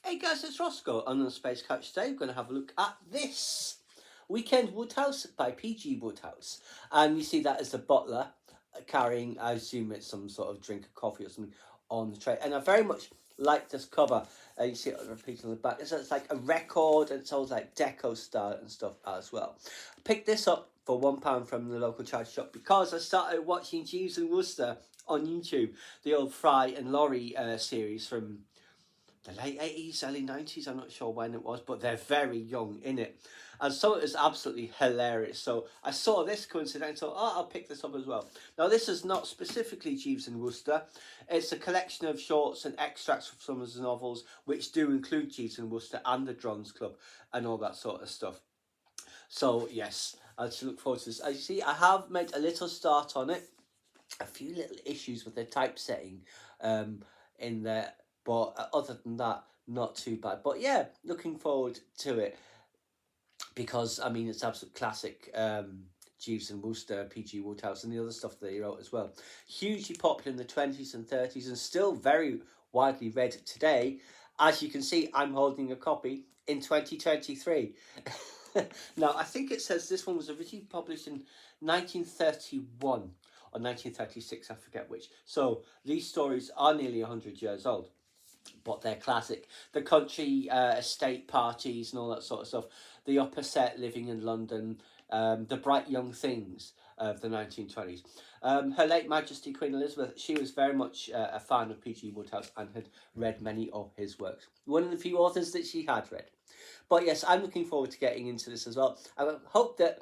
Hey guys, it's Roscoe. On the Space Couch today, we're going to have a look at this Weekend Woodhouse by P.G. Wodehouse. And you see that as the butler carrying, I assume it's some sort of drink of coffee or something on the tray. And I very much like this cover. You see it repeated on the back. It's like a record, and it's all like deco style and stuff as well. I picked this up for £1 from the local charity shop because I started watching Jeeves and Wooster on YouTube, the old Fry and Laurie series from the late 80s, early 90s, I'm not sure when it was, but they're very young in it. And so it was absolutely hilarious. So I saw this coincidence, so I'll pick this up as well. Now, this is not specifically Jeeves and Wooster. It's a collection of shorts and extracts from some of the novels, which do include Jeeves and Wooster and the Drons Club and all that sort of stuff. So, yes, I just look forward to this. As you see, I have made a little start on it. A few little issues with the typesetting in there. But other than that, not too bad. But yeah, looking forward to it because, I mean, it's absolute classic Jeeves and Wooster, P.G. Wodehouse, and the other stuff that he wrote as well. Hugely popular in the 20s and 30s and still very widely read today. As you can see, I'm holding a copy in 2023. Now, I think it says this one was originally published in 1931 or 1936, I forget which. So these stories are nearly 100 years old. But they're classic. The country estate parties and all that sort of stuff. The upper set living in London. The bright young things of the 1920s. Her late Majesty Queen Elizabeth, she was very much a fan of P.G. Wodehouse and had read many of his works. One of the few authors that she had read. But yes, I'm looking forward to getting into this as well. I hope that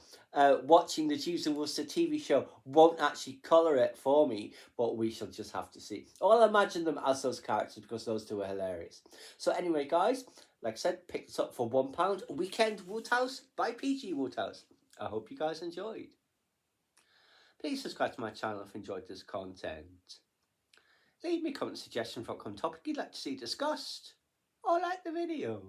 watching the Jeeves and Wooster TV show won't actually colour it for me, but we shall just have to see. I'll imagine them as those characters because those two are hilarious. So anyway, guys, like I said, pick this up for £1. Weekend Woodhouse by P.G. Wodehouse. I hope you guys enjoyed. Please subscribe to my channel if you enjoyed this content. Leave me a comment suggestion for a topic you'd like to see discussed, or like the video.